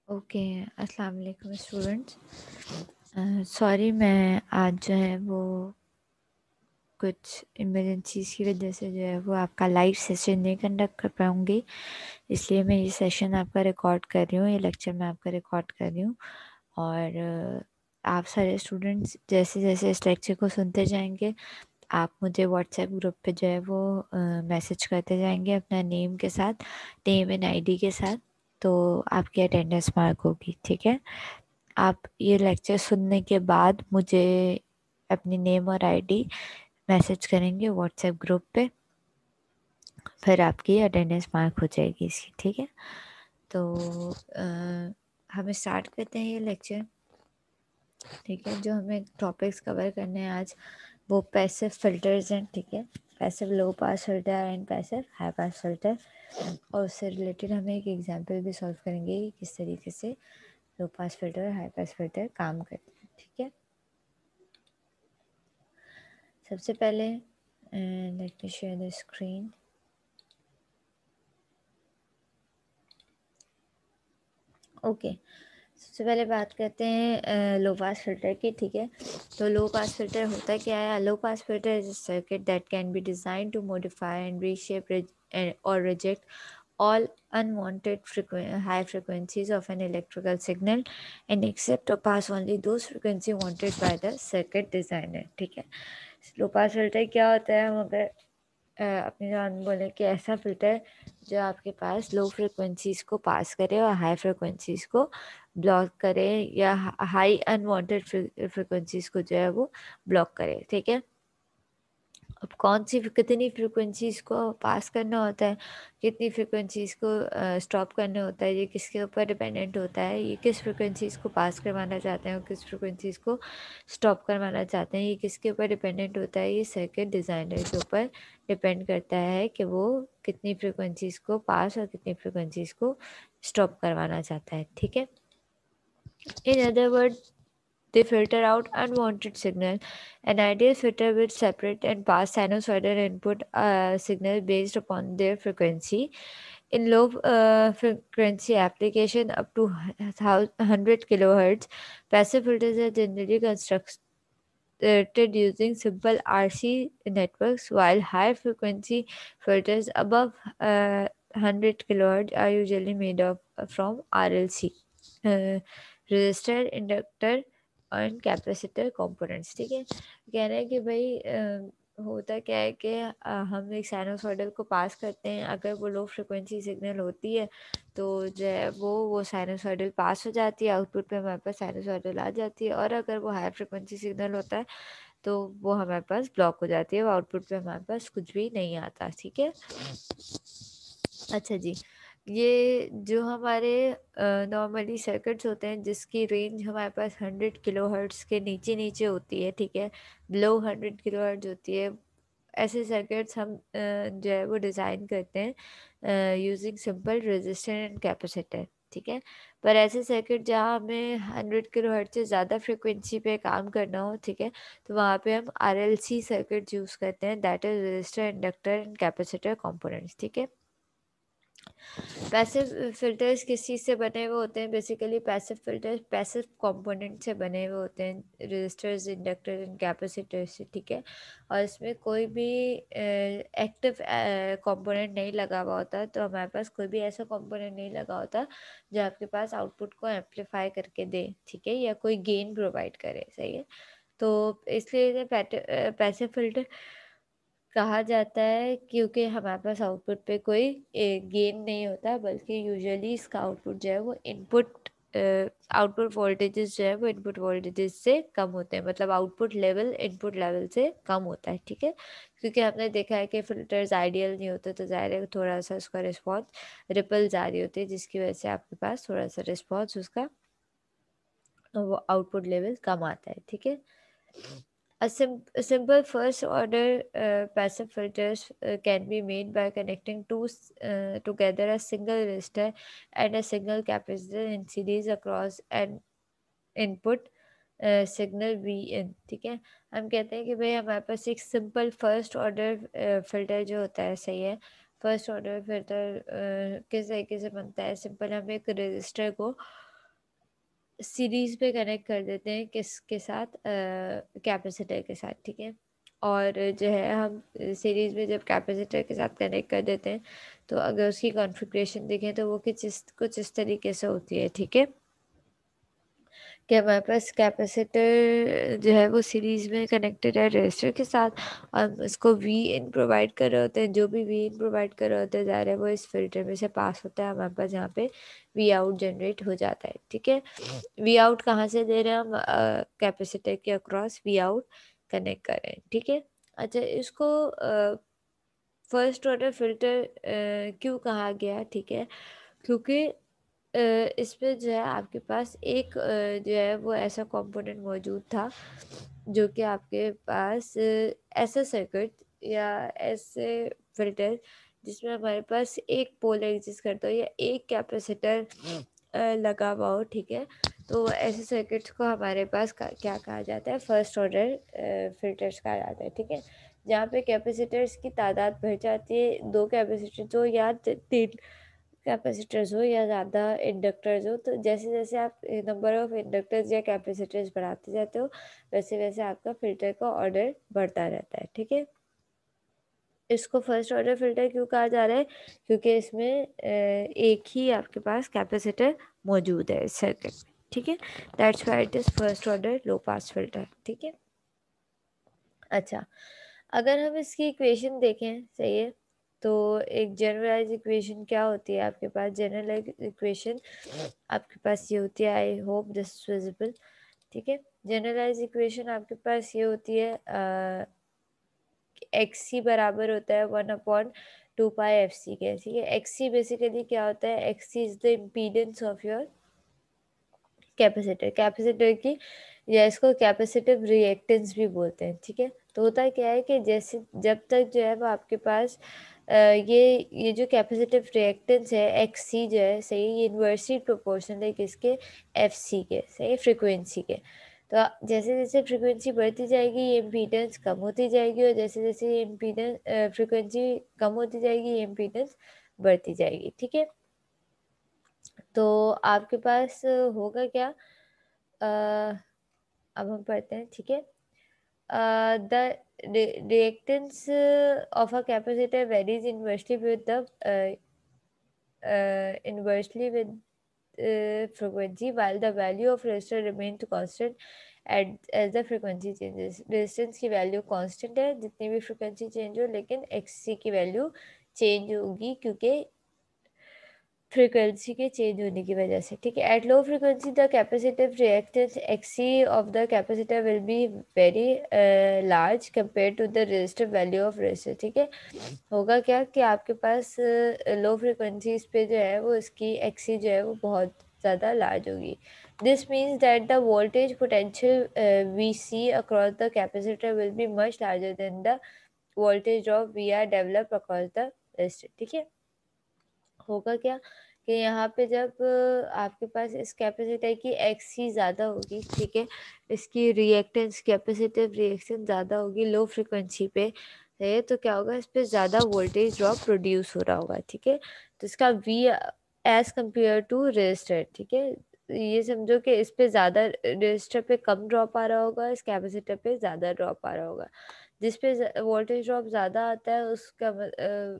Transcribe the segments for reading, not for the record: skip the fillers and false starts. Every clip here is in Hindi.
ओके। अस्सलाम वालेकुम स्टूडेंट्स। सॉरी, मैं आज जो है वो कुछ इमरजेंसीज की वजह से जो है वो आपका लाइव सेशन नहीं कंडक्ट कर पाऊँगी, इसलिए मैं ये सेशन आपका रिकॉर्ड कर रही हूँ, ये लेक्चर मैं आपका रिकॉर्ड कर रही हूँ। और आप सारे स्टूडेंट्स जैसे जैसे इस लेक्चर को सुनते जाएंगे, आप मुझे व्हाट्सएप ग्रुप पे जो है वो मैसेज करते जाएंगे अपना नेम के साथ, नेम एंड आईडी के साथ, तो आपकी अटेंडेंस मार्क होगी। ठीक है, आप ये लेक्चर सुनने के बाद मुझे अपनी नेम और आईडी मैसेज करेंगे व्हाट्सएप ग्रुप पे, फिर आपकी अटेंडेंस मार्क हो जाएगी इसकी। ठीक है, तो हमें स्टार्ट करते हैं ये लेक्चर। ठीक है, जो हमें टॉपिक्स कवर करने हैं आज वो पैसिव फिल्टर्स हैं। ठीक है, passive low pass filter and passive high pass filter, और उससे रिलेटेड हम एक एग्जांपल भी सॉल्व करेंगे कि किस तरीके से लो पास फिल्टर और हाई पास फिल्टर काम करते हैं। ठीक है, सबसे पहले let me share the screen. Okay, सबसे पहले बात करते हैं लो पास फिल्टर की। ठीक है, तो लो पास फिल्टर होता क्या है? Low pass filter is a circuit that can be design to modify and reshape or reject all unwanted high frequencies of an electrical signal and accept or pass only those frequency wanted by the circuit designer। ठीक है, लो पास फिल्टर क्या होता है? हम अगर अपनी जान बोले कि ऐसा फिल्टर जो आपके पास लो फ्रिक्वेंसीज को पास करे और हाई फ्रिक्वेंसीज को ब्लॉक करे, या हाई अनवांटेड फ्रिक्वेंसीज को जो है वो ब्लॉक करे। ठीक है, अब कौन सी कितनी फ्रिक्वेंसीज को पास करना होता है, कितनी फ्रिक्वेंसीज को स्टॉप करना होता है, ये किसके ऊपर डिपेंडेंट होता है? ये किस फ्रिक्वेंसीज को पास करवाना चाहते हैं और किस फ्रिक्वेंसीज को स्टॉप करवाना चाहते हैं, ये किसके ऊपर डिपेंडेंट होता है? ये सर्किट डिज़ाइनर के ऊपर डिपेंड करता है कि वो कितनी फ्रिक्वेंसीज को पास और कितनी फ्रिक्वेंसीज को स्टॉप करवाना चाहता है। ठीक है, in other word, they filter out unwanted signal. An ideal filter will separate and pass sinusoidal input signal based upon their frequency. In low frequency application up to 100 kilohertz, passive filters are generally constructed using simple RC networks, while high frequency filters above 100 kilohertz are usually made of from RLC, resistor, inductor and capacitor components. ठीक है, कह रहे हैं कि भाई होता क्या है कि हम एक साइनोसॉइडल को पास करते हैं, अगर वो लो फ्रिक्वेंसी सिग्नल होती है तो जो है वो साइनोसॉइडल पास हो जाती है, आउटपुट पे हमारे पास साइनोसॉइडल आ जाती है, और अगर वो हाई फ्रिक्वेंसी सिग्नल होता है तो वो हमारे पास ब्लॉक हो जाती है, वो आउटपुट पे हमारे पास कुछ भी नहीं आता। ठीक है, अच्छा जी, ये जो हमारे नॉर्मली सर्किट्स होते हैं जिसकी रेंज हमारे पास 100 किलोहर्ट्ज़ के नीचे नीचे होती है, ठीक है, बिलो 100 किलोहर्ट्ज़ होती है, ऐसे सर्किट्स हम जो है वो डिज़ाइन करते हैं using simple resistor and capacitor. ठीक है, पर ऐसे सर्किट जहाँ हमें 100 किलोहर्ट्ज़ से ज़्यादा फ्रिक्वेंसी पे काम करना हो, ठीक है, तो वहाँ पे हम RLC सर्किट यूज़ करते हैं, that is resistor, inductor and capacitor components. ठीक है, पैसिव फिल्टर्स किस चीज़ से बने हुए होते हैं? Basically passive filters passive component से बने हुए होते हैं, रेजिस्टर्स, इंडक्टर एंड कैपेसिटर से। ठीक है, और इसमें कोई भी एक्टिव कंपोनेंट नहीं लगा हुआ होता, तो हमारे पास कोई भी ऐसा कंपोनेंट नहीं लगा होता जो आपके पास आउटपुट को एम्पलीफाई करके दे। ठीक है, या कोई गेन प्रोवाइड करे। सही है, तो इसलिए पैसिव फिल्टर कहा जाता है, क्योंकि हमारे पास आउटपुट पे कोई गेन नहीं होता, बल्कि यूजुअली इसका आउटपुट जो है वो आउटपुट वोल्टेजेस जो है वो इनपुट वोल्टेजेस से कम होते हैं, मतलब आउटपुट लेवल इनपुट लेवल से कम होता है। ठीक है, क्योंकि हमने देखा है कि फिल्टर्स आइडियल नहीं होते, तो ज़ाहिर है थोड़ा सा उसका रिस्पॉन्स रिपल आ रही होती है, जिसकी वजह से आपके पास थोड़ा सा रिस्पॉन्स उसका वो आउटपुट लेवल कम आता है। ठीक है, simple first order passive filters can be made by connecting together a single resistor and a single capacitor in series across an input signal V in. ठीक है, हम कहते हैं कि भाई हमारे पास एक सिंपल फर्स्ट ऑर्डर फिल्टर जो होता है, सही है, फर्स्ट ऑर्डर फिल्टर किस तरीके से बनता है? सिंपल, हम एक रजिस्टर को सीरीज पे कनेक्ट कर देते हैं किसके साथ, कैपेसिटर के साथ, ठीक है। और जो है हम सीरीज में जब कैपेसिटर के साथ कनेक्ट कर देते हैं तो अगर उसकी कॉन्फ़िगरेशन देखें तो वो कुछ इस तरीके से होती है, ठीक है। कि हमारे पास कैपेसिटर जो है वो सीरीज में कनेक्टेड है रजिस्टर के साथ, और हम इसको वी इन प्रोवाइड कर रहे होते हैं। जो भी वी इन प्रोवाइड कर रहे होते हैं ज़ाहिर है वो इस फिल्टर में से पास होता है, हमारे पास यहाँ पे वी आउट जनरेट हो जाता है, ठीक है। वी आउट कहाँ से दे रहे हैं हम, कैपेसिटर के अक्रॉस वी आउट कनेक्ट कर रहे हैं, ठीक है। अच्छा, इसको फर्स्ट ऑर्डर फिल्टर क्यों कहा गया, ठीक है, क्योंकि इसमें जो है आपके पास एक जो है वो ऐसा कंपोनेंट मौजूद था जो कि आपके पास ऐसा सर्किट या ऐसे फिल्टर जिसमें हमारे पास एक पोल एग्जिस्ट करता हो या एक कैपेसिटर लगा हुआ हो, ठीक है। तो ऐसे सर्किट्स को हमारे पास क्या कहा जाता है, फर्स्ट ऑर्डर फिल्टर्स कहा जाता है, ठीक है। जहाँ पे कैपेसिटर्स की तादाद बढ़ जाती है, दो कैपेसिटर हो या तीन कैपेसिटर्स हो या ज़्यादा इंडक्टर्स हो, तो जैसे जैसे आप नंबर ऑफ इंडक्टर्स या कैपेसिटर्स बढ़ाते जाते हो वैसे वैसे आपका फ़िल्टर का ऑर्डर बढ़ता रहता है, ठीक है। इसको फर्स्ट ऑर्डर फिल्टर क्यों कहा जा रहा है, क्योंकि इसमें एक ही आपके पास कैपेसिटर मौजूद है इस सर्किट में, ठीक है। That's why it is first order low pass filter, ठीक है। अच्छा, अगर हम इसकी इक्वेशन देखें, सही है, तो एक जनरलाइज इक्वेशन क्या होती है आपके पास, जनरलाइज इक्वेशन आपके पास ये होती है, I hope this is visible, ठीक है। जनरलाइज इक्वेशन आपके पास ये होती है, एक्स सी बराबर होता है 1/2 पाई एफ सी के, ठीक है। एक्स सी बेसिकली क्या होता है, X C is the impedance of your capacitor, capacitor की, या इसको कैपेसिटिव रिएक्टेंस भी बोलते हैं, ठीक है। तो होता क्या है कि जैसे जब तक जो है वो आपके पास ये जो कैपेसिटिव रिएक्टेंस है एक्स सी जो है, सही, ये इन्वर्सली प्रोपोर्शनल है किसके, एफ सी के, सही, फ्रिक्वेंसी के। तो जैसे जैसे फ्रिक्वेंसी बढ़ती जाएगी ये इम्पीडेंस कम होती जाएगी, और जैसे जैसे ये इम्पीडेंस फ्रिक्वेंसी कम होती जाएगी ये इम्पीडेंस बढ़ती जाएगी, ठीक है। तो आपके पास होगा क्या, अब हम पढ़ते हैं, ठीक है। The reactance of a capacitor varies inversely with frequency, while the value of resistor remains constant as the frequency changes. Resistance की वैल्यू कांस्टेंट है जितनी भी फ्रिक्वेंसी चेंज हो, लेकिन एक्सी की वैल्यू चेंज होगी क्योंकि फ्रीक्वेंसी के चेंज होने की वजह से, ठीक है। At low frequency the capacitive reactance XC of the capacitor will be very large compare to the resistive value of resistor, ठीक है। होगा क्या कि आपके पास लो फ्रीक्वेंसीज पे जो है वो इसकी एक्सी जो है वो बहुत ज़्यादा लार्ज होगी। This means that the voltage potential V C across the capacitor will be much larger than the voltage drop V R develop across the resistor, ठीक है। होगा क्या कि यहाँ पे जब आपके पास इस कैपेसिटर की एक्स ही ज़्यादा होगी, ठीक है, इसकी रिएक्टेंस कैपेसिटिव रिएक्शन ज़्यादा होगी लो फ्रिक्वेंसी पे, है, तो क्या होगा, इस पे ज़्यादा वोल्टेज ड्रॉप प्रोड्यूस हो रहा होगा, ठीक है। तो इसका V as compare to resistor, ठीक है, ये समझो कि इस पे ज़्यादा, रेजिस्टर पे कम ड्रॉप आ रहा होगा, इस कैपेसिटर पे ज़्यादा ड्रॉप आ रहा होगा। जिस पे वोल्टेज ड्रॉप ज़्यादा आता है उसका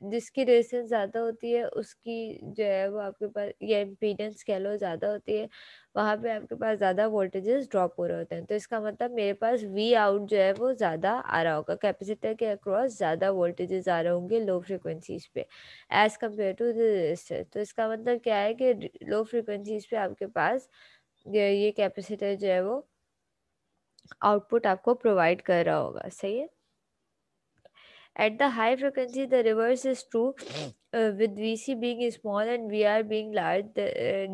जिसकी रेजिस्टेंस ज़्यादा होती है उसकी जो है वो आपके पास, या इम्पीडेंस कह लो, ज़्यादा होती है, वहाँ पे आपके पास ज़्यादा वोल्टेजेस ड्रॉप हो रहे होते हैं। तो इसका मतलब मेरे पास वी आउट जो है वो ज़्यादा आ रहा होगा, कैपेसिटर के अक्रॉस ज़्यादा वोल्टेजेस आ रहे होंगे लो फ्रिक्वेंसीज पे as compare to the resistor. तो इसका मतलब क्या है कि लो फ्रिक्वेंसीज पे आपके पास ये कैपेसिटर जो है वो आउटपुट आपको प्रोवाइड कर रहा होगा, सही है। At the high frequency, the reverse is true, with VC being small and VR being large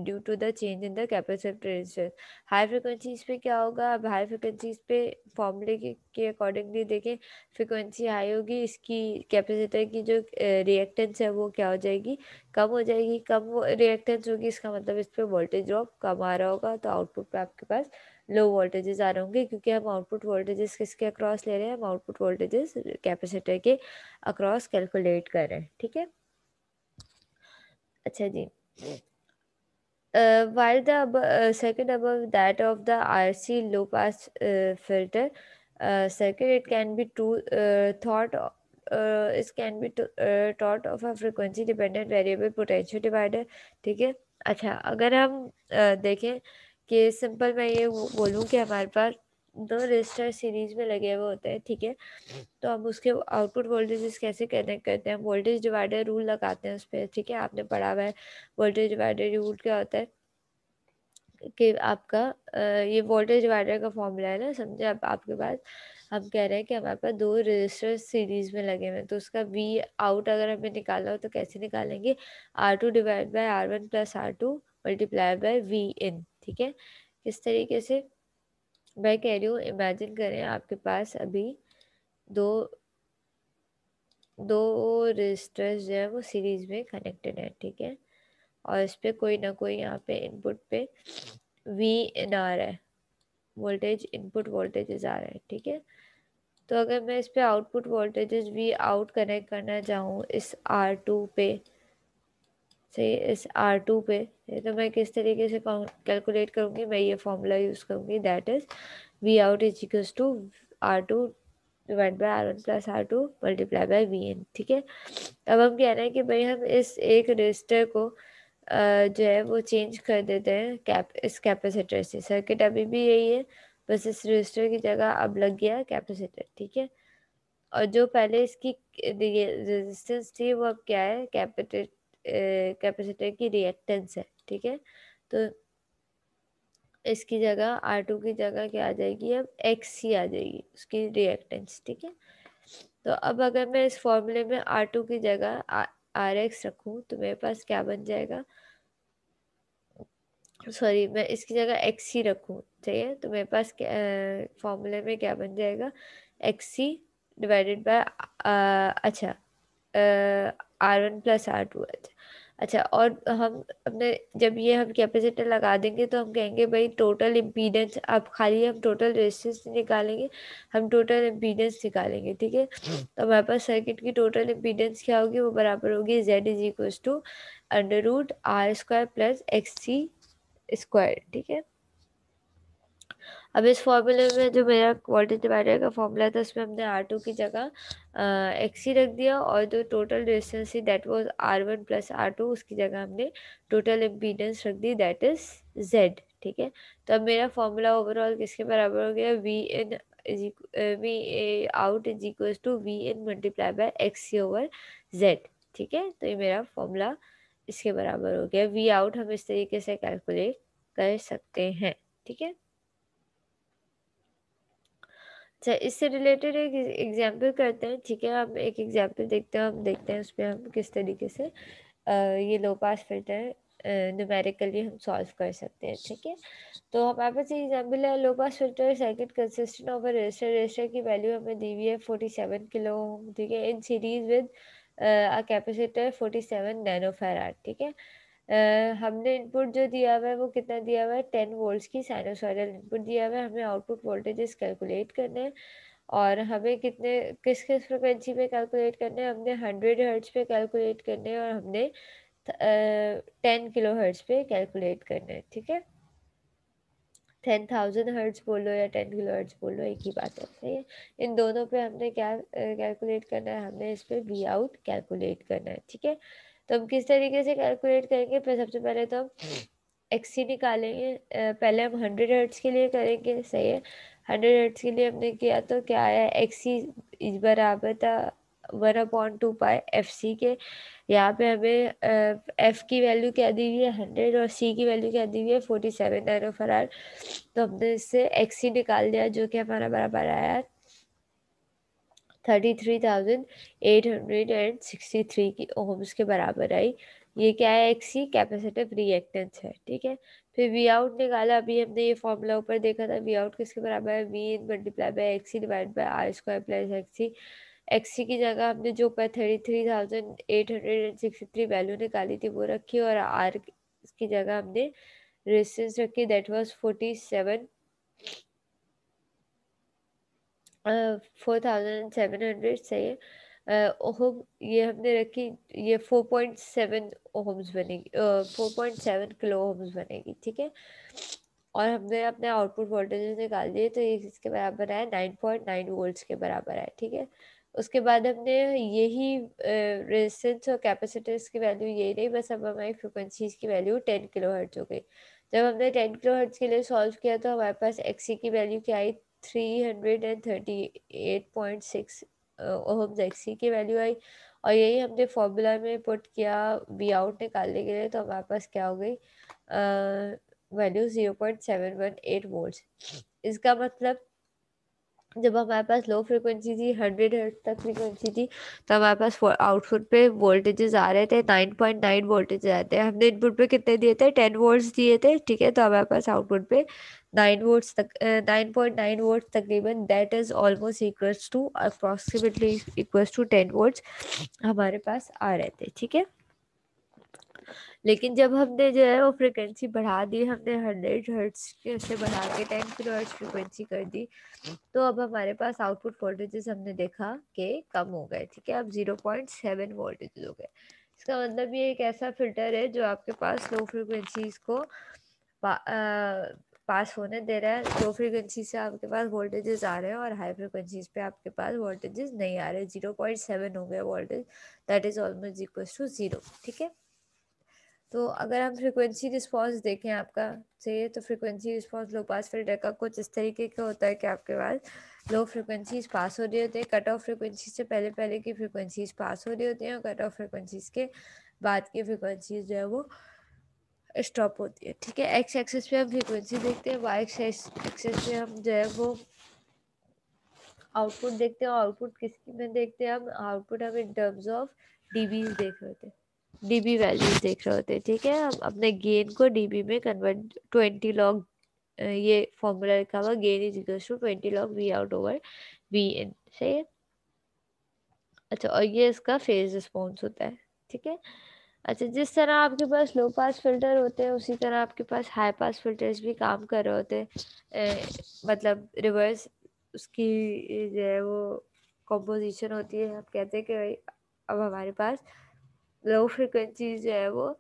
due to the change in the capacitive resistance. High frequencies पे क्या होगा, अब हाई फ्रिक्वेंसीज पे फॉर्मूले के अकॉर्डिंगली देखें, फ्रिक्वेंसी हाई होगी, इसकी कैपेसिटर की जो रिएक्टेंस है वो क्या हो जाएगी, कम हो जाएगी। कम रिएक्टेंस होगी इसका मतलब इस पर वोल्टेज ड्रॉप कम आ रहा होगा, तो आउटपुट पे आपके पास लो वोल्टेजेस आ रहे होंगे, क्योंकि हम आउटपुट वोल्टेजेस किसके अक्रॉस ले रहे हैं, हम आउटपुट वोल्टेजेस कैपेसिटर के अक्रॉस कैलकुलेट कर रहे हैं, ठीक है। अच्छा जी, While the second above that of the RC low pass filter circuit, it can be it can be thought of a frequency dependent variable potential divider. ठीक है। अच्छा, अगर हम देखें कि सिंपल मैं ये बोलूँ कि हमारे पास दो रजिस्टर सीरीज में लगे हुए होते हैं, ठीक है। तो हम उसके आउटपुट वोल्टेजेस कैसे कनेक्ट करते हैं, वोल्टेज डिवाइडर रूल लगाते हैं उस पर, ठीक है। आपने पढ़ा हुआ है वोल्टेज डिवाइडर रूल क्या होता है कि आपका ये वोल्टेज डिवाइडर का फॉर्मूला है ना, समझे अब आपके पास। हम कह रहे हैं कि हमारे पास दो रजिस्टर सीरीज में लगे हुए हैं, तो उसका वी आउट अगर हमें निकालना हो तो कैसे निकालेंगे, R2 divide by R1 plus R2 multiply by V in, ठीक है। किस तरीके से मैं कह रही हूँ, इमेजिन करें आपके पास अभी दो दो रजिस्टर्स जो है वो सीरीज में कनेक्टेड है, ठीक है। और इस पे कोई ना कोई यहाँ पे इनपुट पे वी इन आ रहा है, वोल्टेज इनपुट वोल्टेजेस आ रहे हैं, ठीक है। तो अगर मैं इस पे output voltages V out connect करना चाहूँ इस R2 पे से इस R2 पे, तो मैं किस तरीके से कैलकुलेट करूँगी, मैं ये फॉर्मूला यूज़ करूँगी, that is V out is equals to R2 divide by R1 plus R2 multiply by V in, ठीक है। अब हम कह रहे हैं कि भाई हम इस एक रजिस्टर को जो है वो चेंज कर देते हैं इस कैपेसिटर से। सर्किट अभी भी यही है, बस इस रजिस्टर की जगह अब लग गया कैपेसिटर, ठीक है। और जो पहले इसकी रेजिस्टेंस थी वो अब क्या है, कैपेसिटर की रिएक्टेंस है, ठीक है। तो इसकी जगह R2 की जगह क्या आ जाएगी, अब XC आ जाएगी उसकी रिएक्टेंस, ठीक है। तो अब अगर मैं इस फॉर्मूले में R2 की जगह RX रखूँ तो मेरे पास क्या बन जाएगा, सॉरी मैं इसकी जगह XC रखूँ, ठीक है। तो मेरे पास फॉर्मूले में क्या बन जाएगा, XC डिवाइडेड बाय अच्छा R1 प्लस R2, अच्छा। और हम अपने जब ये हम कैपेसिटर लगा देंगे तो हम कहेंगे भाई टोटल इम्पीडेंस, अब खाली हम टोटल रेजिस्टेंस नहीं निकालेंगे, हम टोटल इम्पीडेंस निकालेंगे, ठीक है। तो हमारे पास सर्किट की टोटल इम्पीडेंस क्या होगी, वो बराबर होगी Z is equal to under root R square plus XC square, ठीक है। अब इस फॉर्मूले में जो मेरा वोल्टेज डिवाइडर का फॉर्मूला था उसमें हमने R2 की जगह XC रख दिया, और जो टोटल रेजिस्टेंस थी that was R1 plus R2, उसकी जगह हमने टोटल इम्पीडेंस रख दी दैट इज Z, ठीक है। तो अब मेरा फॉर्मूला ओवरऑल किसके बराबर हो गया, V out is equal to V in multiply by XC over Z, ठीक है। तो ये मेरा फॉर्मूला इसके बराबर हो गया। वी आउट हम इस तरीके से कैलकुलेट कर सकते हैं, ठीक है। अच्छा, इससे रिलेटेड एक एग्जाम्पल करते हैं, ठीक है। हम एक एग्जाम्पल देखते हैं, हम देखते हैं उस पर हम किस तरीके से ये लो पास फिल्टर न्यूमेरिकली हम सॉल्व कर सकते हैं, ठीक है। तो हमारे पास ये एग्जाम्पल है, low pass filter circuit consistent of a resistor, resistor की वैल्यू हमें दी हुई है 47 किलो ओम, ठीक है, in series with a capacitor 47 nano farad, ठीक है। हमने इनपुट जो दिया हुआ है वो कितना दिया हुआ है, 10 वोल्ट्स की साइनोसॉइडल इनपुट दिया हुआ है, हमें आउटपुट वोल्टेजेस कैलकुलेट करने हैं। और हमें किस किस फ्रिक्वेंसी पे कैलकुलेट करने हैं, हमने 100 हर्ट्ज पे कैलकुलेट करने हैं, और हमने 10 किलो हर्ट्ज पे कैलकुलेट करने हैं, ठीक है। 10,000 हर्ट्ज बोलो या 10 किलो हर्ट्ज बोलो, एक ही बात है, सही है। इन दोनों पे हमने क्या कैलकुलेट करना है, हमने इस पे वी आउट कैलकुलेट करना है, ठीक है। तो हम किस तरीके से कैलकुलेट करेंगे, फिर सबसे पहले तो हम XC निकालेंगे। पहले हम 100 हर्ट्ज के लिए करेंगे, सही है। 100 हर्ट्ज के लिए हमने किया तो क्या आया, XC इस बराबर था 1/2 पाई FC के। यहाँ पे हमें F की वैल्यू क्या दी हुई है 100, और C की वैल्यू क्या दी हुई है 47 नैनो फराड। तो हमने इससे XC निकाल दिया जो कि हमारा बराबर आया 33,863 की ओम्स के बराबर आई। ये क्या है, XC कैपेसिटिव रिएक्टेंस है, ठीक है। फिर वी आउट निकाला, अभी हमने ये फॉर्मूला ऊपर देखा था, वी आउट किसके बराबर है, V in multiply by XC divide by R square plus XC। XC की जगह हमने जो ऊपर 33,863 वैल्यू निकाली थी वो रखी, और R की जगह हमने रेजिस्टेंस रखी दैट वाज 4,700, सही है। ओहम ये हमने रखी, ये 4.7 ओहम्स बनेगी, 4.7 किलो ओहम्स बनेगी, ठीक है। और हमने अपने आउटपुट वोल्टेज निकाल दिए, तो ये किसके बराबर है, 9.9 वोल्ट्स के बराबर है, ठीक है। उसके बाद हमने यही रेजिस्टेंस और कैपेसिटर्स की वैल्यू यही नहीं, बस अब हमारी फ्रिक्वेंसीज की वैल्यू 10 किलो हर्ट्ज हो गई। जब हमने 10 किलो हर्ट्ज के लिए सॉल्व किया तो हमारे पास एक्सी की वैल्यू क्या आई, 338.6 ओहम्स एक्सी की वैल्यू आई। और यही हमने फॉर्मूला में पुट किया वी आउट निकालने के लिए, तो हमारे पास क्या हो गई वैल्यू 0.718 वोल्ट्स। इसका मतलब जब हमारे पास लो फ्रिक्वेंसी थी, 100 हर्ट्ज तक फ्रिक्वेंसी थी, तो हमारे पास आउटपुट पे वोल्टेजेस आ रहे थे 9.9 वोल्टेज आए थे। हमने इनपुट पे कितने दिए थे, 10 वोल्ट्स दिए थे, ठीक है। तो हमारे पास आउटपुट पे 9 वोल्ट्स तक 9.9 वोल्ट तकरीबन, that is almost equals to approximately equals to 10 volts हमारे पास आ रहे थे, ठीक है। लेकिन जब हमने जो है वो फ्रिक्वेंसी बढ़ा दी, हमने 100 हर्ट्ज से बढ़ा के 10 किलो हर्ट्ज फ्रिक्वेंसी कर दी, तो अब हमारे पास आउटपुट वोल्टेजेस हमने देखा कि कम हो गए, ठीक है। अब 0.7 वोल्टेज हो गए। इसका मतलब ये एक ऐसा फिल्टर है जो आपके पास लो फ्रिक्वेंसीज को पास होने दे रहा है। लो फ्रिक्वेंसी से आपके पास वोल्टेजेस आ रहे हैं और हाई फ्रिक्वेंसीज पे आपके पास वोल्टेजेस नहीं आ रहे। 0.7 हो गया voltage, that is almost equal to 0, ठीक है। तो अगर हम फ्रिक्वेंसी रिस्पांस देखें आपका चाहिए, तो फ्रिक्वेंसी रिस्पांस लो पास फिल्टर का कुछ इस तरीके का होता है कि आपके पास लो फ्रिक्वेंसीज पास हो रही होती है, कट ऑफ फ्रिक्वेंसी से पहले पहले की फ्रिक्वेंसीज पास हो रही होती हैं, और कट ऑफ फ्रिक्वेंसीज के बाद की फ्रिक्वेंसीज जो है वो स्टॉप होती है, ठीक है। एक्स एक्सेस पे हम फ्रिक्वेंसी देखते हैं, वाई एक्सेस पे हम जो है वो आउटपुट देखते हैं। आउटपुट किसकी में देखते हैं, हम आउटपुट हम इन टर्म्स ऑफ डीबीज देख रहे होते हैं, डीबी वैल्यूज देख रहे होते हैं, ठीक है। हम अपने गेन को डीबी में कन्वर्ट 20 लॉग, ये फॉर्मूला लिखा हुआ, gain is equal to 20 log V out over V in, सही है। अच्छा, और ये इसका फेज रिस्पॉन्स होता है, ठीक है। अच्छा, जिस तरह आपके पास लो पास फिल्टर होते हैं, उसी तरह आपके पास हाई पास फिल्टर्स भी काम कर रहे होते हैं, मतलब रिवर्स उसकी जो है वो कॉम्पोजिशन होती है। हम कहते हैं कि भाई अब हमारे पास लो फ्रिक्वेंसी जो है वो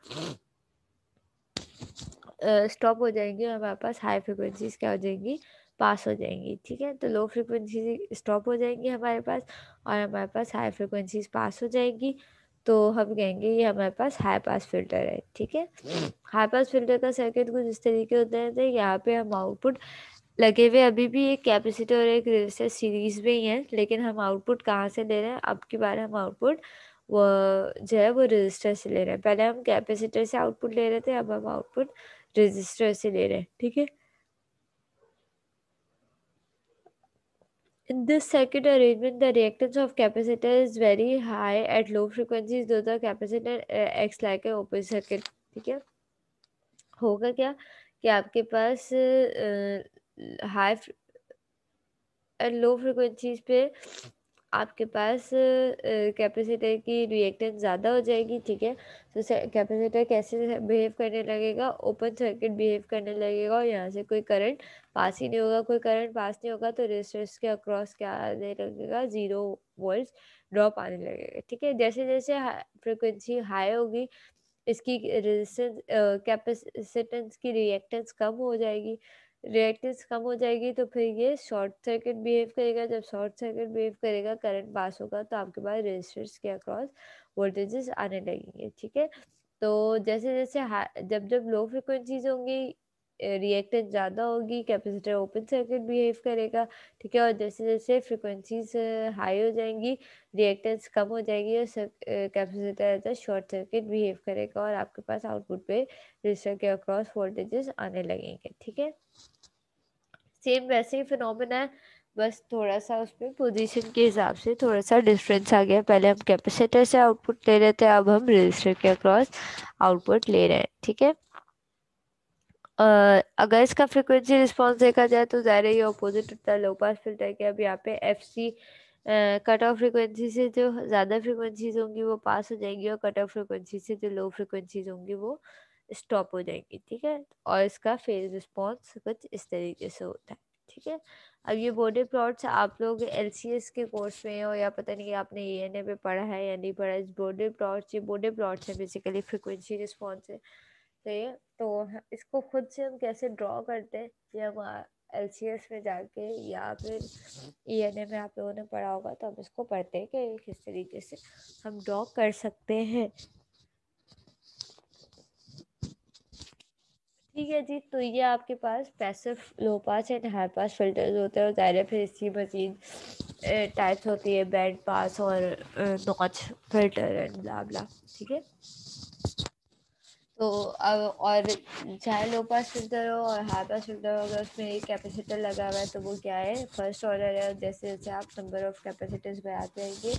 स्टॉप हो जाएंगी, और हमारे पास हाई फ्रिक्वेंसीज क्या हो जाएंगी, पास हो जाएंगी, ठीक है। तो लो फ्रिक्वेंसी स्टॉप हो जाएंगी हमारे पास, और हमारे पास हाई फ्रिक्वेंसीज पास हो जाएंगी, तो हम कहेंगे ये हमारे पास हाई पास फिल्टर है, ठीक है। हाई पास फिल्टर का सर्किट कुछ इस तरीके होता है, तो यहाँ पे हम आउटपुट लगे हुए अभी भी एक कैपेसिटर और एक रेजिस्टर सीरीज में ही है, लेकिन हम आउटपुट कहाँ से ले रहे हैं, अब की बार हम आउटपुट वो जो है वो रजिस्टर से ले रहे हैं। पहले हम कैपेसिटर से आउटपुट ले रहे थे, अब हम आउटपुट रजिस्टर से ले रहे हैं, ठीक है। In this circuit arrangement, the reactance of capacitor is very high at low frequencies, though the capacitor acts like a open circuit, ठीक है। होगा क्या कि आपके पास हाई लो फ्रिक्वेंसीज पे आपके पास कैपेसिटर की रिएक्टेंस ज़्यादा हो जाएगी, ठीक है। तो कैपेसिटर कैसे बिहेव करने लगेगा, ओपन सर्किट बिहेव करने लगेगा, और यहाँ से कोई करंट पास ही नहीं होगा। कोई करंट पास नहीं होगा तो रेजिस्टर्स के अक्रॉस क्या आने लगेगा, 0 वोल्ट ड्रॉप आने लगेगा, ठीक है। जैसे जैसे फ्रिक्वेंसी हाई होगी, इसकी रेजिस्टेंस कैपेसिटेंस की रिएक्टेंस कम हो जाएगी। रिएक्टेंस कम हो जाएगी तो फिर ये शॉर्ट सर्किट बिहेव करेगा। जब शॉर्ट सर्किट बिहेव करेगा, करंट पास होगा, तो आपके पास रेजिस्टर्स के अक्रॉस वोल्टेजेस आने लगेंगे, ठीक है। तो जैसे जैसे जब जब लो फ्रिक्वेंसीज होंगी, रिएक्टेंस ज़्यादा होगी, कैपेसिटर ओपन सर्किट बिहेव करेगा, ठीक है। और जैसे जैसे फ्रिक्वेंसीज हाई हो जाएंगी, रिएक्टेंस कम हो जाएगी, और capacitor as a short circuit behave करेगा, और आपके पास आउटपुट पे रजिस्टर के अक्रॉस वोल्टेजेस आने लगेंगे, ठीक है। सेम वैसे ही फिनोमेना है, बस थोड़ा सा उसमें पोजीशन के हिसाब से थोड़ा सा डिफरेंस आ गया। पहले हम कैपेसिटर से आउटपुट ले रहे थे, अब हम रजिस्टर के अक्रॉस आउटपुट ले रहे हैं, ठीक है। अगर इसका फ्रिक्वेंसी रिस्पांस देखा जाए तो ज़ाहिर है ये अपोजिट होता है लो पास फिल्टर के। अब यहाँ पे F C cut off frequency से जो ज़्यादा फ्रिक्वेंसीज होंगी वो पास हो जाएंगी, और कट ऑफ फ्रिक्वेंसी से जो लो फ्रिक्वेंसीज होंगी वो स्टॉप हो जाएंगी, ठीक है। और इसका फेज रिस्पांस कुछ इस तरीके से होता है, ठीक है। ठीक है। अब ये बॉर्डर प्लॉट्स आप लोग LCS के कोर्स में हो या पता नहीं आपने ENA पे पढ़ा है या नहीं पढ़ा, इस बॉर्डर प्लॉट्स, ये बॉर्डर प्लॉट्स है बेसिकली, फ्रिक्वेंसी रिस्पॉन्स है। सही है। तो इसको खुद से हम कैसे ड्रॉ करते हैं, ये हम LCS में जाके या फिर ENA में आप लोगों ने पढ़ा होगा, तो हम इसको पढ़ते हैं कि किस तरीके से हम ड्रॉ कर सकते हैं। ठीक है जी। तो ये आपके पास passive low pass and high pass filters होते हैं, और दायरे फिर इसकी मजीद टाइप्स होती है, बैंड पास और नॉच फिल्टर एंड ब्ला ब्ला। ठीक है। तो अब और चाहे लो पास फिल्टर हो और हाई पास फिल्टर हो, अगर उसमें एक कैपेसिटर लगा हुआ है तो वो क्या है, फर्स्ट ऑर्डर है। जैसे जैसे आप नंबर ऑफ कैपेसिटर्स बढ़ाते जाएंगे,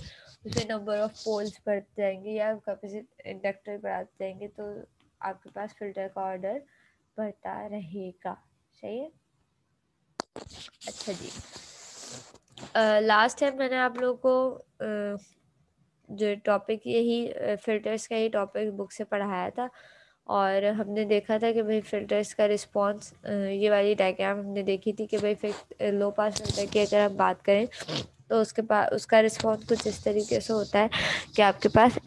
उसमें नंबर ऑफ पोल्स बढ़ते जाएंगे या कैपेसिटर इंडक्टर बढ़ाते जाएंगे, तो आपके पास फिल्टर का ऑर्डर बढ़ता रहेगा। सही है। अच्छा जी। लास्ट टाइम मैंने आप लोगों को जो टॉपिक यही फिल्टर्स का ही टॉपिक बुक से पढ़ाया था, और हमने देखा था कि भाई फिल्टर्स का रिस्पॉन्स, ये वाली डायग्राम हमने देखी थी कि भाई लो पास फिल्टर की अगर हम बात करें तो उसके पास उसका रिस्पॉन्स कुछ इस तरीके से होता है कि आपके पास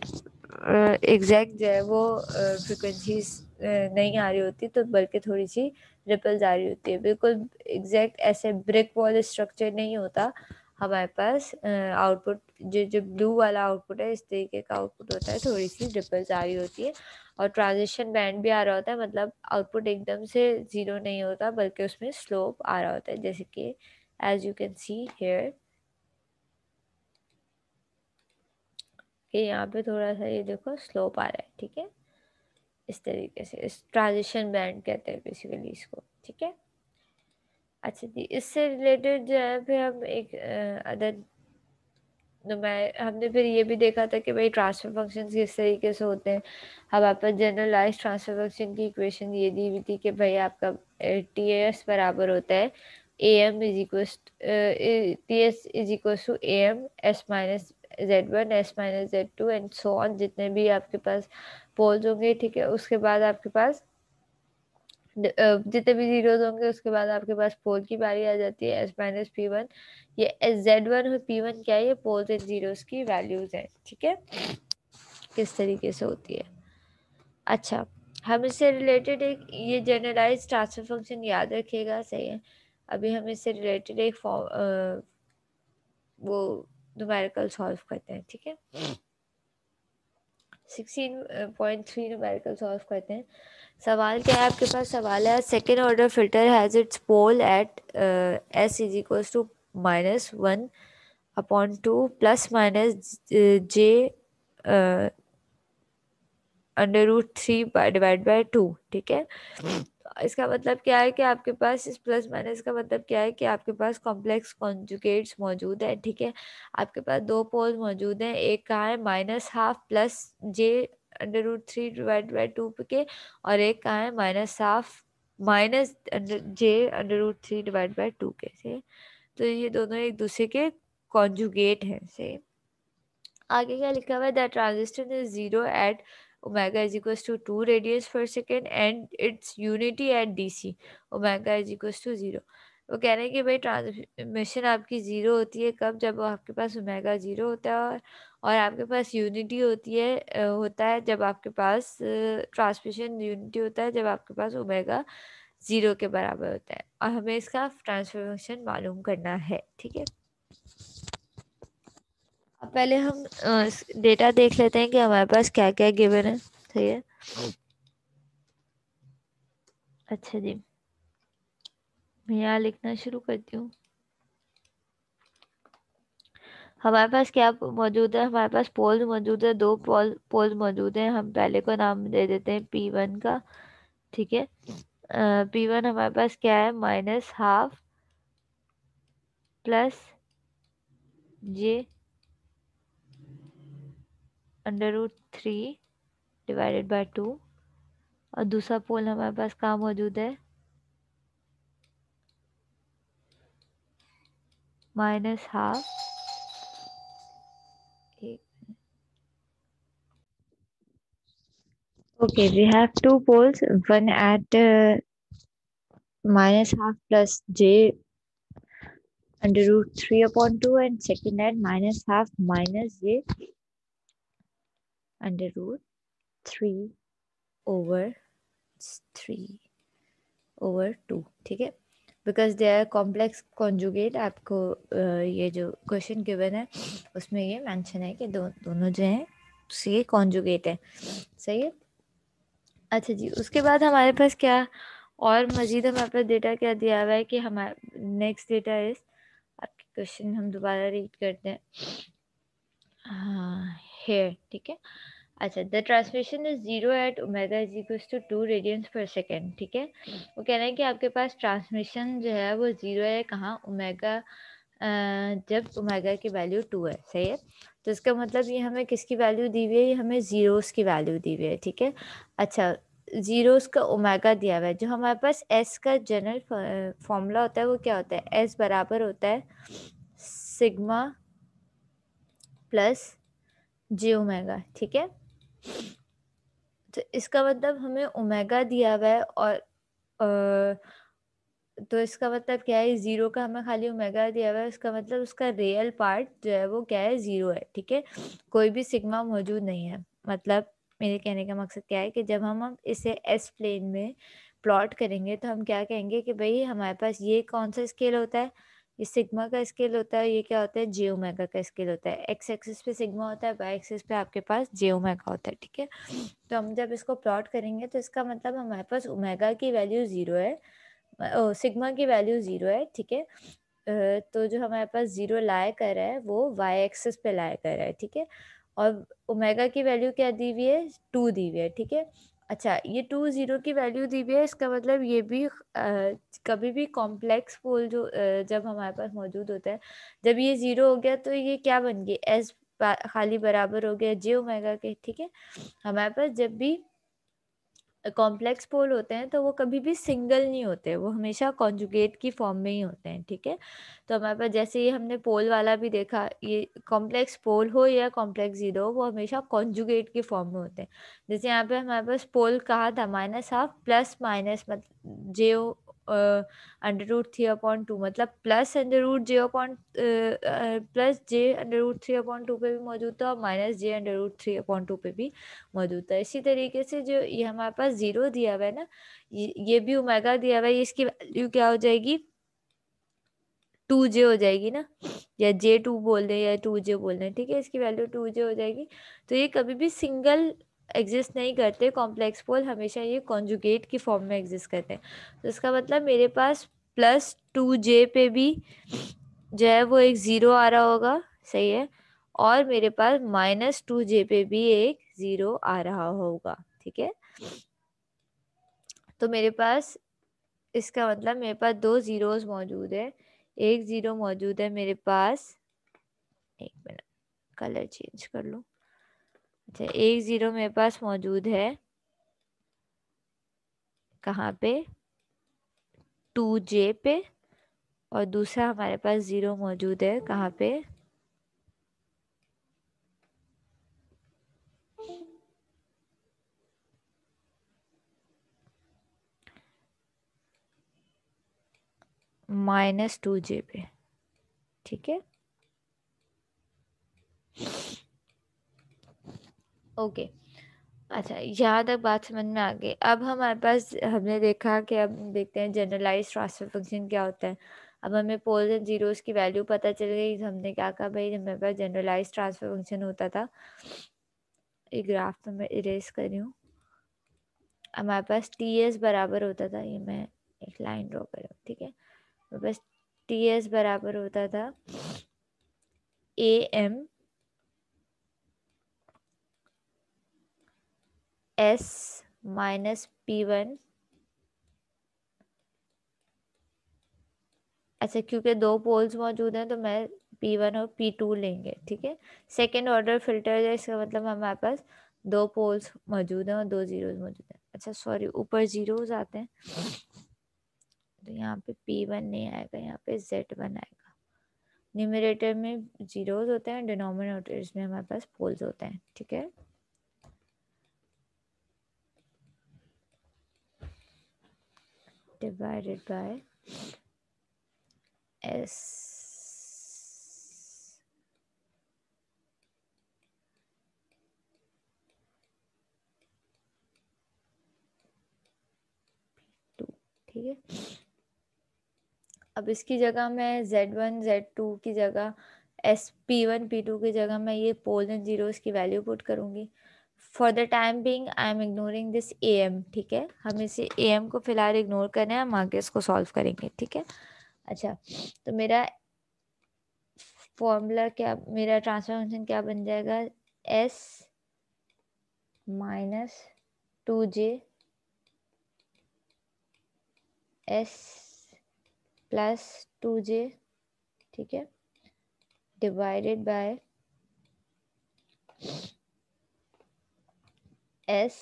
एग्जैक्ट जो है वो फ्रिक्वेंसीज नहीं आ रही होती, तो बल्कि थोड़ी सी रिपल्स आ रही होती है। बिल्कुल एग्जैक्ट ऐसे ब्रिक वॉल स्ट्रक्चर नहीं होता हमारे पास आउटपुट। जो ब्लू वाला आउटपुट है, इस तरीके का आउटपुट होता है, थोड़ी सी रिपल्स आ रही होती है, और ट्रांजिशन बैंड भी आ रहा होता है। मतलब आउटपुट एकदम से ज़ीरो नहीं होता, बल्कि उसमें स्लोप आ रहा होता है, जैसे कि as you can see here कि यहाँ पे थोड़ा सा ये देखो स्लोप आ रहा है। ठीक है। इस तरीके से इस ट्रांजिशन बैंड कहते हैं बेसिकली इसको। ठीक है। अच्छा जी। इससे रिलेटेड जो है फिर हम एक अदर हमने फिर ये भी देखा था कि भाई ट्रांसफर फंक्शन किस तरीके से होते हैं। अब आप जनरलाइज ट्रांसफर फंक्शन की इक्वेशन ये दी हुई थी कि भाई आपका TS बराबर होता है AM is equal TS is equal to AM S-Z1 S-Z2 and so on, जितने भी आपके पास पोल्स होंगे। ठीक है। उसके बाद आपके पास जितने भी जीरोज होंगे, उसके बाद आपके पास पोल की बारी आ जाती है S-P1। ये Z1 और P1 क्या है, ये पोल्स एंड जीरोस की वैल्यूज हैं। ठीक है। किस तरीके से होती है। अच्छा, हम इससे रिलेटेड एक ये जनरलाइज ट्रांसफर फंक्शन याद रखिएगा। सही है। अभी हम इससे रिलेटेड एक वो न्यूमेरिकल सॉल्व करते हैं। ठीक है। 16.3 न्यूमेरिकल सॉल्व करते हैं। सवाल क्या है आपके पास, सवाल है second order filter has its pole at S is equals to -1/2 plus minus J √3 divide by 2। ठीक है। इसका मतलब क्या है कि आपके पास इस प्लस माइनस का मतलब क्या है कि आपके पास कॉम्प्लेक्स कॉन्जुगेट्स मौजूद है। ठीक है। आपके पास दो पोल मौजूद हैं, एक कहाँ है -12 प्लस J√3 डिवाइड बाय 2 के, और एक कहाँ है -12 माइनस J√3 डिवाइड बाय 2 के से। तो ये दोनों एक दूसरे के कॉन्जुगेट हैं। से आगे क्या लिखा हुआ है, the transistor is zero at omega is equals to 2 radius per second and it's unity at DC omega is equals to 0। वो कह रहे हैं कि भाई ट्रांसमिशन आपकी ज़ीरो होती है कब, जब आपके पास ओमेगा ज़ीरो होता है, और आपके पास यूनिटी होती है होता है जब आपके पास ट्रांसमिशन यूनिटी होता है जब आपके पास ओमेगा ज़ीरो के बराबर होता है, और हमें इसका ट्रांसफर फंक्शन मालूम करना है। ठीक है। अब पहले हम डेटा देख लेते हैं कि हमारे पास क्या क्या गिवन है। सही है। अच्छा जी, मैं यहाँ लिखना शुरू करती हूँ। हमारे पास क्या मौजूद है, हमारे पास पोल मौजूद है, दो पोल मौजूद हैं। हम पहले को नाम दे देते हैं P1 का। ठीक है। P1 हमारे पास क्या है, -12 प्लस J √3 डिवाइडेड बाय 2, और दूसरा पोल हमारे पास कहाँ मौजूद है, -12 Okay, we have two poles, one at -12 plus J under root 3/2 and second है minus half minus j under root 3/3/2, ठीक है। Because they are complex conjugate, आपको ये जो क्वेश्चन गिवन है उसमें ये मेंशन है कि दोनों जो हैं ये कॉन्जुगेट है, सही है। अच्छा जी, उसके बाद हमारे पास क्या और मजीद हमारे पास डेटा क्या दिया हुआ है कि हमारे नेक्स्ट डेटा इज, आपके क्वेश्चन हम दोबारा रीड करते हैं। हाँ हेयर, ठीक है। अच्छा, the transmission is 0 at omega is equals to 2 radians per second, ठीक है। वो कह रहे हैं कि आपके पास ट्रांसमिशन जो है वो 0 है कहाँ, ओमेगा, जब ओमेगा की वैल्यू 2 है, सही है। तो इसका मतलब ये हमें किसकी वैल्यू दी हुई है, ये हमें जीरोस की वैल्यू दी हुई है, ठीक है। अच्छा, जीरोस का ओमेगा दिया हुआ है, जो हमारे पास एस का जनरल फॉर्मूला होता है वो क्या होता है, एस बराबर होता है सिग्मा प्लस जे ओमेगा, ठीक है। तो इसका मतलब हमें ओमेगा दिया हुआ है और तो इसका मतलब क्या है, जीरो का हमें खाली ओमेगा दिया हुआ है, इसका मतलब उसका रियल पार्ट जो है वो क्या है, जीरो है, ठीक है। कोई भी सिग्मा मौजूद नहीं है। मतलब मेरे कहने का मकसद क्या है कि जब हम इसे एस प्लेन में प्लॉट करेंगे तो हम क्या कहेंगे कि भाई हमारे पास ये कौन सा स्केल होता है, ये सिग्मा का स्केल होता है, ये क्या होता है, जे ओमेगा का स्केल होता है। एक्स एक्सिस पे सिग्मा होता है, वाई एक्सिस पे आपके पास जे ओमेगा होता है, ठीक है। तो हम जब इसको प्लॉट करेंगे तो इसका मतलब हमारे पास ओमेगा की वैल्यू ज़ीरो है, सिग्मा की वैल्यू ज़ीरो है, ठीक है। तो जो हमारे पास ज़ीरो लाई कर रहा है वो वाई एक्सिस पे लाई कर रहा है, ठीक है। और ओमेगा की वैल्यू क्या दी हुई है, 2 दी हुई है, ठीक है। अच्छा, ये 2 ज़ीरो की वैल्यू दी हुई है, इसका मतलब ये भी कभी भी कॉम्प्लेक्स पोल जो जब हमारे पास मौजूद होता है, जब ये ज़ीरो हो गया तो ये क्या बन गई, एस खाली बराबर हो गया जे ओमेगा के, ठीक है। हमारे पास जब भी कॉम्प्लेक्स पोल होते हैं तो वो कभी भी सिंगल नहीं होते, वो हमेशा कॉन्जुगेट की फॉर्म में ही होते हैं, ठीक है। तो हमारे पास जैसे ये हमने पोल वाला भी देखा, ये कॉम्प्लेक्स पोल हो या कॉम्प्लेक्स जीरो हो, वो हमेशा कॉन्जुगेट की फॉर्म में होते हैं। जैसे यहाँ पे हमारे पास पोल कहा था माइनस हाफ प्लस माइनस, मतलब जे अंडर रूट 3/2, मतलब plus under root J upon plus J under root 3/2 पे भी मौजूद था और माइनस जे अंडर रूट 3/2 पे भी मौजूद था। इसी तरीके से जो ये हमारे पास जीरो दिया हुआ है ना, ये भी ओमेगा दिया हुआ है, इसकी वैल्यू क्या हो जाएगी, 2j हो जाएगी ना, या J2 बोल दें या 2j बोल दें, ठीक है। इसकी वैल्यू 2j हो जाएगी। तो ये कभी भी सिंगल एग्जिस्ट नहीं करते, कॉम्प्लेक्स पोल हमेशा ये कॉन्जुगेट की फॉर्म में एग्जिस्ट करते हैं। तो इसका मतलब मेरे पास प्लस 2j पे भी जो है वो एक ज़ीरो आ रहा होगा, सही है। और मेरे पास माइनस 2j पे भी एक ज़ीरो आ रहा होगा, ठीक है। तो मेरे पास, इसका मतलब मेरे पास दो ज़ीरोज़ मौजूद है, एक ज़ीरो मौजूद है मेरे पास, एक मिनट कलर चेंज कर लूँ। अच्छा, एक ज़ीरो मेरे पास मौजूद है कहाँ पे, 2j पे, और दूसरा हमारे पास ज़ीरो मौजूद है कहाँ पे, -2j पे, ठीक है। ओके, अच्छा यहाँ तक बात समझ में आ गई। अब हमारे पास, हमने देखा कि अब देखते हैं जनरलाइज ट्रांसफर फंक्शन क्या होता है। अब हमें पोल्स एंड जीरोस की वैल्यू पता चल गई, तो हमने क्या कहा, भाई हमारे पास जनरलाइज ट्रांसफर फंक्शन होता था, एक ग्राफ तो मैं इरेज कर रही हूँ, हमारे पास ts बराबर होता था, ये मैं एक लाइन ड्रॉ कर रही हूँ, ठीक है। तो बस ts बराबर होता था am s माइनस p1। अच्छा, क्योंकि दो पोल्स मौजूद हैं तो मैं P1 और P2 लेंगे, ठीक है। सेकेंड ऑर्डर फिल्टर है, इसका मतलब हमारे पास दो पोल्स मौजूद हैं और दो जीरोज मौजूद हैं। अच्छा सॉरी, ऊपर जीरोज आते हैं तो यहाँ पे P1 नहीं आएगा, यहाँ पे Z1 आएगा। न्यूमरेटर में जीरोज होते हैं, डिनोमिनेटर में हमारे पास पोल्स होते हैं, ठीक है। डिवाइडेड बाय S ठीक है। अब इसकी जगह मैं Z1 Z2 की जगह P1 P2 की जगह मैं ये पोल्स एंड जीरोस की वैल्यू पुट करूँगी। For the time being I am ignoring this AM, ठीक है। हम इसे AM को फिलहाल इग्नोर करें, हम आगे इसको सॉल्व करेंगे, ठीक है। अच्छा, तो मेरा फॉर्मूला क्या, मेरा ट्रांसफर फंक्शन क्या बन जाएगा, S minus 2J S plus 2J, ठीक है, divided by S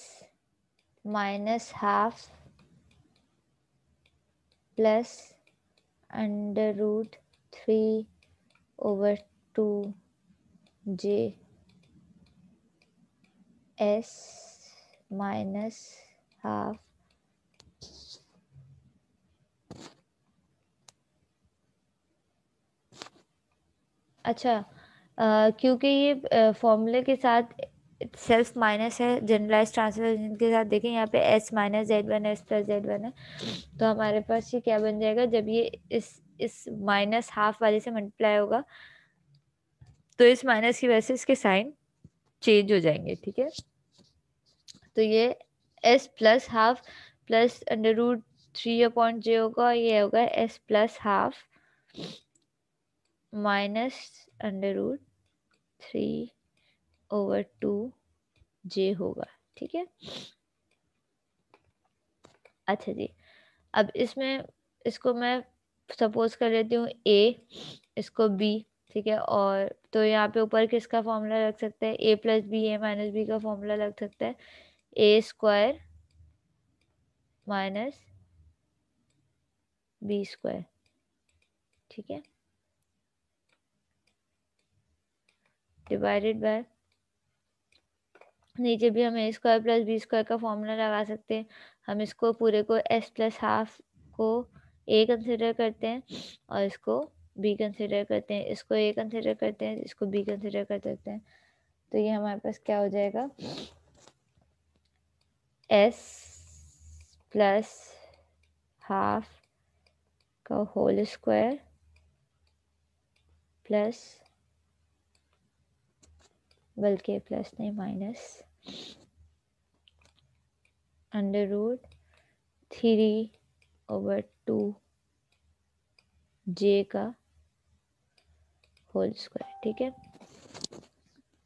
minus half plus under root 3/2J S minus half अच्छा, क्योंकि ये फॉर्मूले के साथ सेल्फ माइनस है, जनरलाइज ट्रांसफर के साथ देखें यहाँ पे S minus Z1 S plus Z1 है, तो हमारे पास ये क्या बन जाएगा, जब ये इस माइनस हाफ वाले से मल्टीप्लाई होगा तो इस माइनस की वजह से इसके साइन चेंज हो जाएंगे, ठीक है। तो ये S plus half plus under root 3/J होगा, ये होगा S plus half minus under root 3/2J होगा, ठीक है। अच्छा जी, अब इसमें इसको मैं सपोज कर लेती हूँ A, इसको B, ठीक है। और तो यहाँ पे ऊपर किसका फॉर्मूला लग सकता है, A plus B A minus B का फॉर्मूला लग सकता है, A² माइनस B², ठीक है, डिवाइडेड बाय, नीचे भी हम A² प्लस B² का फॉर्मूला लगा सकते हैं। हम इसको पूरे को S प्लस हाफ को A कंसिडर करते हैं और इसको B कंसिडर करते हैं, इसको A कंसिडर करते हैं, इसको B कंसिडर कर सकते हैं। तो ये हमारे पास क्या हो जाएगा, S प्लस हाफ का होल स्क्वायर प्लस, बल्कि प्लस नहीं माइनस, अंडर रूट 3/2J का होल स्क्वायर, ठीक है।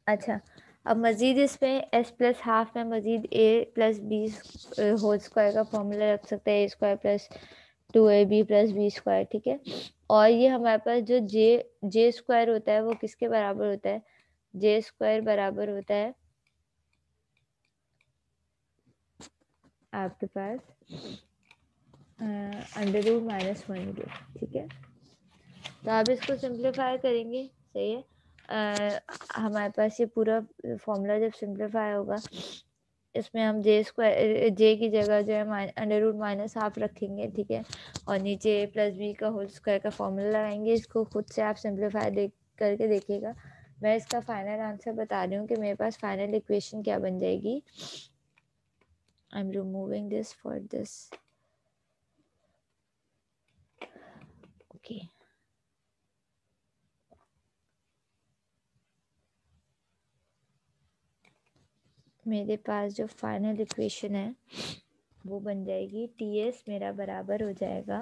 अच्छा, अब मज़ीद इसमें S प्लस हाफ में मज़ीद A plus B whole square का फॉर्मूला रख सकते हैं, A² plus 2AB plus B², ठीक है। और ये हमारे पास जो J² होता है वो किसके बराबर होता है, J² बराबर होता है आपके पास अंडर रूट -1 के, ठीक है। तो आप इसको सिंप्लीफाई करेंगे, सही है। हमारे पास ये पूरा फॉर्मूला जब सिंप्लीफाई होगा, इसमें हम J की जगह जो है अंडर रूट -हाफ रखेंगे, ठीक है। और नीचे A प्लस B का होल स्क्वायर का फॉर्मूला लगाएंगे। इसको खुद से आप सिंप्लीफाई करके देखिएगा। मैं इसका फाइनल आंसर बता रही हूँ कि मेरे पास फाइनल इक्वेशन क्या बन जाएगी। I am removing this for this, okay. मेरे पास जो फाइनल इक्वेशन है वो बन जाएगी, TS मेरा बराबर हो जाएगा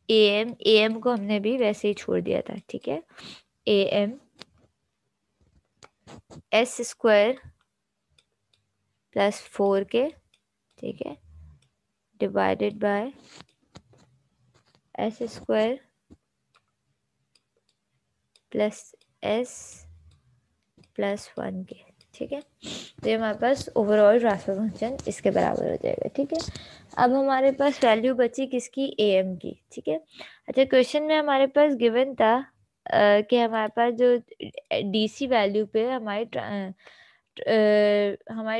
AM को हमने भी वैसे ही छोड़ दिया था, ठीक है। AM S² प्लस 4K, ठीक है, divided bye S² plus S plus 1K, ठीक है। तो ये हमारे पास ओवरऑल ट्रांसफर फंक्शन इसके बराबर हो जाएगा, ठीक है। अब हमारे पास वैल्यू बची किसकी, AM की, ठीक है। अच्छा, क्वेश्चन में हमारे पास गिवन था कि हमारे पास जो DC वैल्यू पे हमारी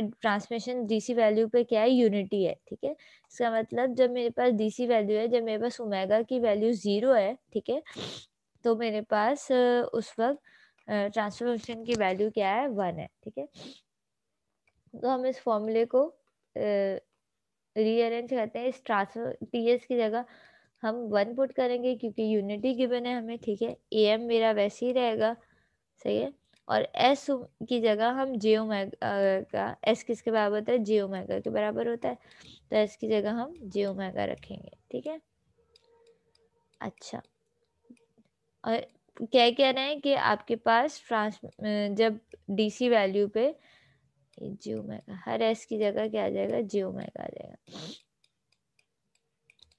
ट्रांसमिशन DC वैल्यू पे क्या है, यूनिटी है, ठीक है। इसका मतलब जब मेरे पास DC वैल्यू है, जब मेरे पास ओमेगा की वैल्यू 0 है, ठीक है, तो मेरे पास उस वक्त ट्रांसफर फंक्शन की वैल्यू क्या है, 1 है, ठीक है। तो हम इस फॉर्मूले को रीअरेंज करते हैं, इस ट्रांसफर टीएस की जगह हम 1 पुट करेंगे क्योंकि यूनिटी गिवन है हमें, ठीक है। एम मेरा वैसे ही रहेगा, सही है। और एस की जगह हम जे ओमेगा का, एस किसके बराबर होता है, जे ओमेगा के बराबर होता है, तो एस की जगह हम जे ओमेगा रखेंगे, ठीक है। अच्छा, और क्या कह रहे हैं कि आपके पास जब डीसी वैल्यू पे जे ओमेगा, हर एस की जगह क्या आ जाएगा, जे ओमेगा आ जाएगा।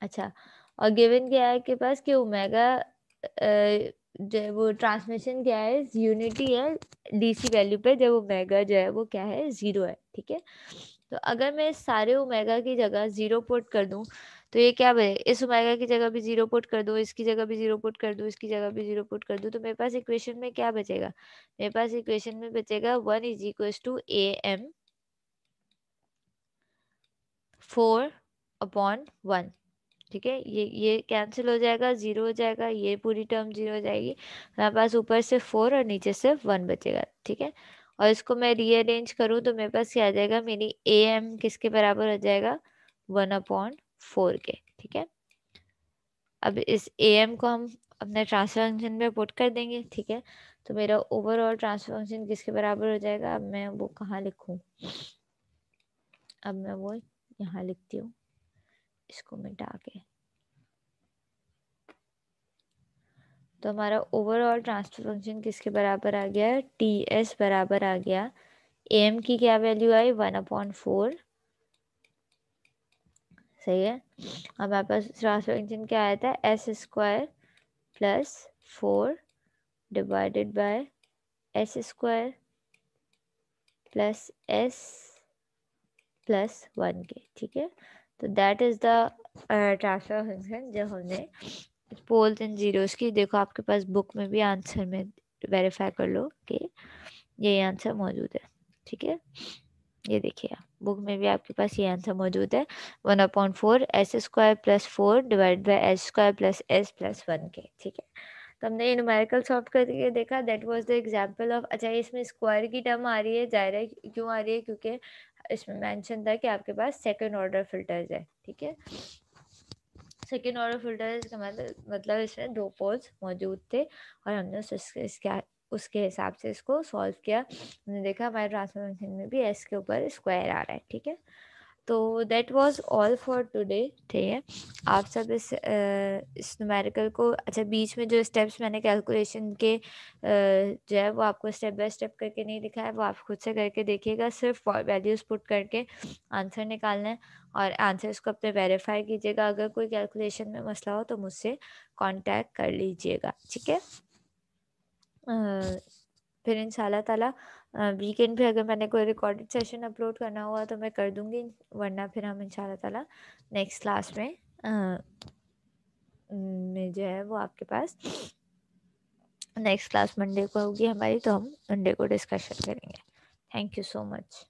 अच्छा, और गिवन क्या है के पास कि ओमेगा जो वो ट्रांसमिशन क्या है, यूनिटी है डीसी वैल्यू पे, जब ओमेगा जो है वो क्या है, 0 है, ठीक है। तो अगर मैं सारे ओमेगा की जगह 0 पुट कर दूं तो ये क्या बने, इस ओमेगा की जगह भी 0 पुट कर दूं, इसकी जगह भी 0 पुट कर दूं, इसकी जगह भी 0 पुट कर दूं, तो मेरे पास इक्वेशन में क्या बचेगा, मेरे पास इक्वेशन में बचेगा 1 is equal to A M 4/1, ठीक है। ये कैंसिल हो जाएगा, 0 हो जाएगा, ये पूरी टर्म 0 हो जाएगी, हमारे पास ऊपर से 4 और नीचे से 1 बचेगा, ठीक है। और इसको मैं रीअरेंज करूँ तो मेरे पास क्या आ जाएगा, मेरी ए एम किसके बराबर हो जाएगा, 1/4 के, ठीक है। अब इस ए एम को हम अपने ट्रांसफर फंक्शन में पुट कर देंगे, ठीक है। तो मेरा ओवरऑल ट्रांसफर फंक्शन किसके बराबर हो जाएगा, अब मैं वो कहाँ लिखूँ, अब मैं वो यहाँ लिखती हूँ, इसको मिटा के। तो हमारा ओवरऑल ट्रांसफर फंक्शन किसके बराबर आ गया, टी एस बराबर आ गया, एम की क्या वैल्यू आई, 1/4, सही है। हमारे पास ट्रांसफर फंक्शन क्या आया था, S square plus 4 divided by S square plus S plus 1 के, ठीक है। तो that is the transfer function जब हमने पोल्स एंड जीरोस की, देखो आपके पास बुक में भी आंसर में वेरीफाई कर लो कि ये आंसर मौजूद है, ठीक है। ये देखिए बुक में भी आपके पास ये आंसर मौजूद है, 1/4 S square plus 4 divide by S square plus 1 के, ठीक है। तो हमने ये न्यूमेरिकल सॉल्व करके देखा, that was the example of, अच्छा इसमें स्क्वायर की टर्म आ रही है, जाहिर है क्यों आ रही है, क्योंकि इसमें मेंशन था कि आपके पास सेकंड ऑर्डर फिल्टर्स है, ठीक है। सेकेंड ऑर्डर फिल्टर का मतलब इसमें 2 पोल्स मौजूद थे और हमने उसके हिसाब से इसको सॉल्व किया, हमने देखा हमारे ट्रांसफर फंक्शन में भी एस के ऊपर स्क्वायर आ रहा है, ठीक है। तो that was all for today, ठीक है। आप सब इस न्यूमेरिकल को, अच्छा बीच में जो स्टेप्स मैंने कैलकुलेशन के जो है वो आपको स्टेप बाय स्टेप करके नहीं दिखाया, वो आप खुद से करके देखिएगा, सिर्फ वैल्यूज़ पुट करके आंसर निकालना है और आंसर्स को अपने वेरीफाई कीजिएगा। अगर कोई कैलकुलेशन में मसला हो तो मुझसे कांटेक्ट कर लीजिएगा, ठीक है। फिर इंशाल्लाह ताला वीकेंड पे अगर मैंने कोई रिकॉर्डेड सेशन अपलोड करना हुआ तो मैं कर दूंगी, वरना फिर हम इंशाल्लाह ताला नेक्स्ट क्लास में जो है वो आपके पास नेक्स्ट क्लास मंडे को होगी हमारी, तो हम मंडे को डिस्कशन करेंगे। Thank you so much.